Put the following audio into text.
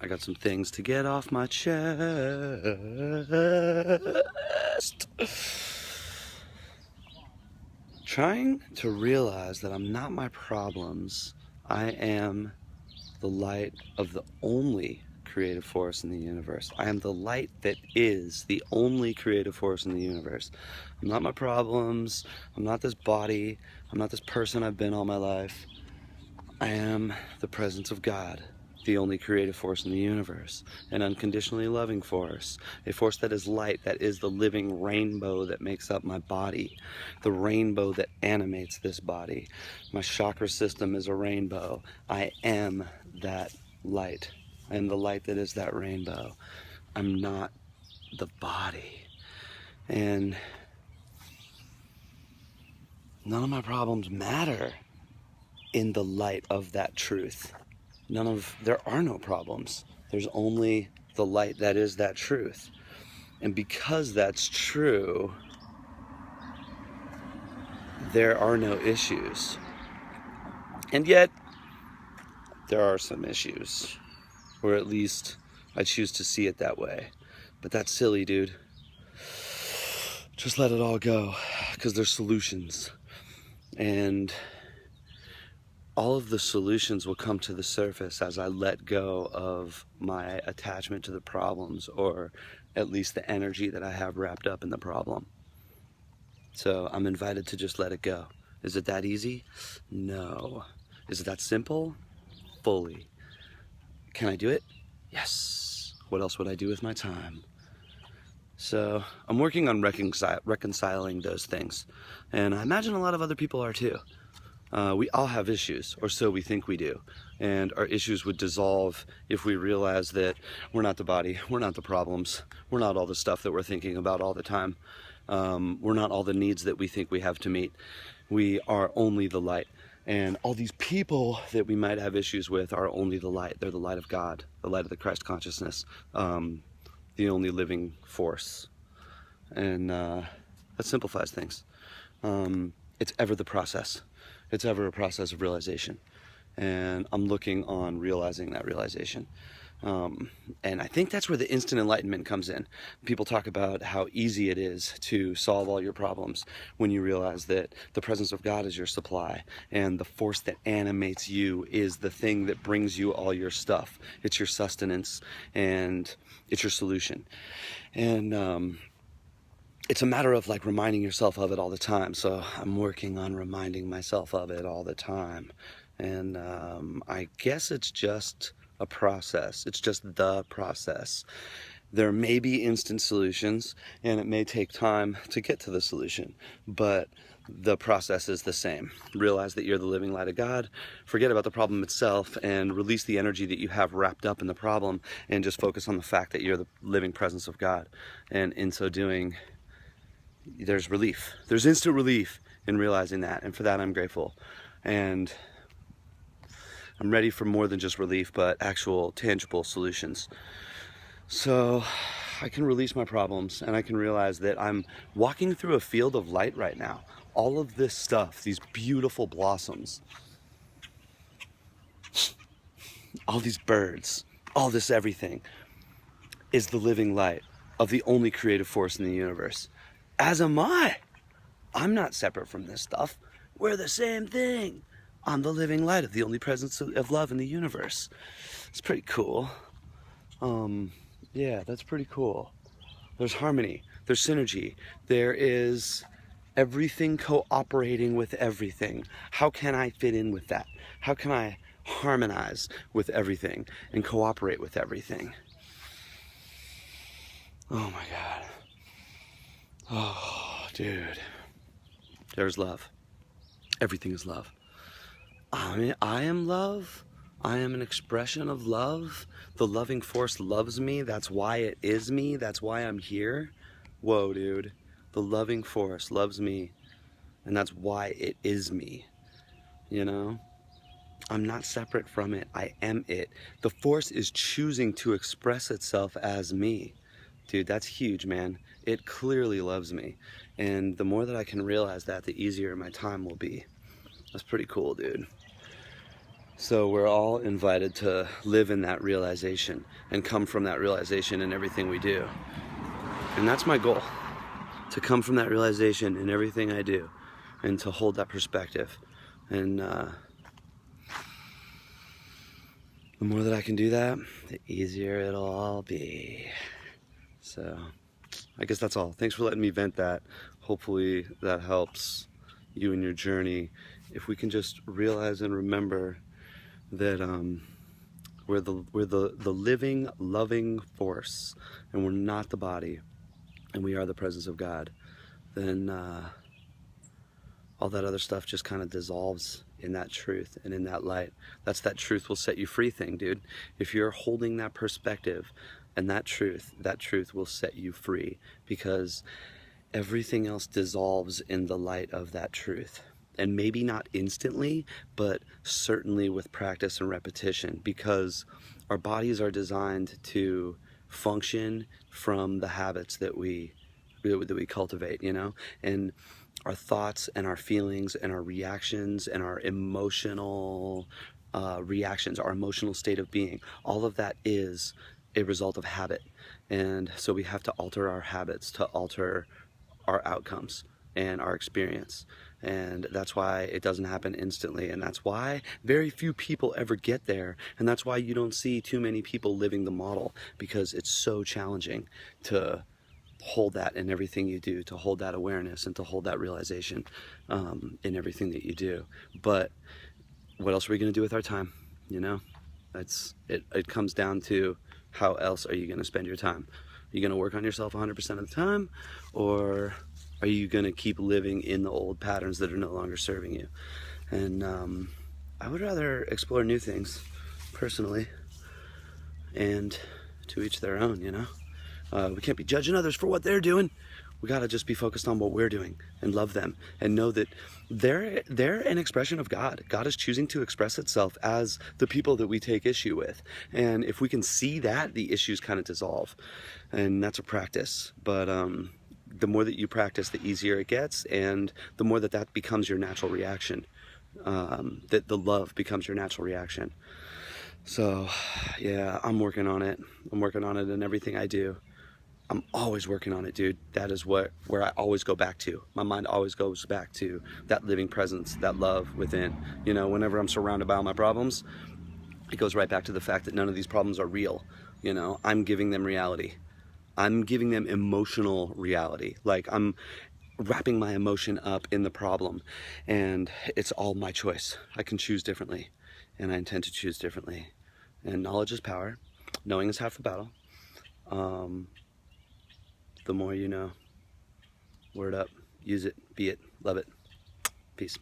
I got some things to get off my chest. Trying to realize that I'm not my problems. I am the light of the only creative force in the universe. I am the light that is the only creative force in the universe. I'm not my problems. I'm not this body. I'm not this person I've been all my life. I am the presence of God, the only creative force in the universe, an unconditionally loving force, a force that is light, that is the living rainbow that makes up my body, the rainbow that animates this body. My chakra system is a rainbow. I am that light. I am the light that is that rainbow. I'm not the body. And none of my problems matter in the light of that truth. There are no problems. There's only the light that is that truth. And because that's true, there are no issues. And yet, there are some issues. Or at least, I choose to see it that way. But that's silly, dude. Just let it all go, because there's solutions. And all of the solutions will come to the surface as I let go of my attachment to the problems, or at least the energy that I have wrapped up in the problem. So I'm invited to just let it go. Is it that easy? No. Is it that simple? Fully. Can I do it? Yes. What else would I do with my time? So I'm working on reconciling those things. And I imagine a lot of other people are too. We all have issues, or so we think we do. And our issues would dissolve if we realize that we're not the body, we're not the problems, we're not all the stuff that we're thinking about all the time. We're not all the needs that we think we have to meet. We are only the light. And all these people that we might have issues with are only the light. They're the light of God, the light of the Christ consciousness, the only living force. And that simplifies things. It's ever the process. It's ever a process of realization. And I'm looking on realizing that realization. And I think that's where the instant enlightenment comes in. People talk about how easy it is to solve all your problems when you realize that the presence of God is your supply, and the force that animates you is the thing that brings you all your stuff. It's your sustenance, and it's your solution. And it's a matter of like reminding yourself of it all the time. So I'm working on reminding myself of it all the time. And I guess it's just a process. It's just the process. There may be instant solutions, and it may take time to get to the solution, but the process is the same. Realize that you're the living light of God, forget about the problem itself, and release the energy that you have wrapped up in the problem, and just focus on the fact that you're the living presence of God. And in so doing, there's relief. There's instant relief in realizing that, and for that I'm grateful. And I'm ready for more than just relief, but actual tangible solutions. So I can release my problems, and I can realize that I'm walking through a field of light right now. All of this stuff, these beautiful blossoms, all these birds, all this everything is the living light of the only creative force in the universe. As am I. I'm not separate from this stuff. We're the same thing. I'm the living light of the only presence of love in the universe. It's pretty cool. Yeah, that's pretty cool. There's harmony, there's synergy, there is everything cooperating with everything. How can I fit in with that? How can I harmonize with everything and cooperate with everything? Oh my God. Oh, dude. There's love. Everything is love. I am love. I am an expression of love. The loving force loves me. That's why it is me. That's why I'm here. Whoa, dude. The loving force loves me, and that's why it is me. You know? I'm not separate from it. I am it. The force is choosing to express itself as me. Dude, that's huge, man. It clearly loves me. And the more that I can realize that, the easier my time will be. That's pretty cool, dude. So we're all invited to live in that realization and come from that realization in everything we do. And that's my goal, to come from that realization in everything I do and to hold that perspective. And the more that I can do that, the easier it'll all be. So I guess that's all. Thanks for letting me vent that. Hopefully that helps you in your journey. If we can just realize and remember that we're the living, loving force, and we're not the body, and we are the presence of God, then all that other stuff just kind of dissolves in that truth and in that light. That's that truth will set you free thing, dude. If you're holding that perspective and that truth will set you free, because everything else dissolves in the light of that truth. And maybe not instantly, but certainly with practice and repetition, because our bodies are designed to function from the habits that we cultivate, you know? And our thoughts and our feelings and our reactions and our emotional reactions, our emotional state of being, all of that is a result of habit. And so we have to alter our habits to alter our outcomes and our experience. And that's why it doesn't happen instantly, and that's why very few people ever get there, and that's why you don't see too many people living the model, because it's so challenging to hold that in everything you do, to hold that awareness and to hold that realization in everything that you do. But what else are we going to do with our time? You know, it comes down to, how else are you going to spend your time? Are you going to work on yourself 100% of the time, or are you going to keep living in the old patterns that are no longer serving you? And I would rather explore new things, personally, and to each their own, you know? We can't be judging others for what they're doing. We gotta just be focused on what we're doing and love them and know that they're an expression of God. God is choosing to express itself as the people that we take issue with. And if we can see that, the issues kind of dissolve. And that's a practice. But the more that you practice, the easier it gets, and the more that becomes your natural reaction. That the love becomes your natural reaction. So yeah, I'm working on it. I'm working on it in everything I do. I'm always working on it, dude. That is where I always go back to. My mind always goes back to that living presence, that love within. You know, whenever I'm surrounded by all my problems, it goes right back to the fact that none of these problems are real. You know, I'm giving them reality. I'm giving them emotional reality. Like, I'm wrapping my emotion up in the problem, and it's all my choice. I can choose differently, and I intend to choose differently. And knowledge is power. Knowing is half the battle. The more you know. Word up. Use it. Be it. Love it. Peace.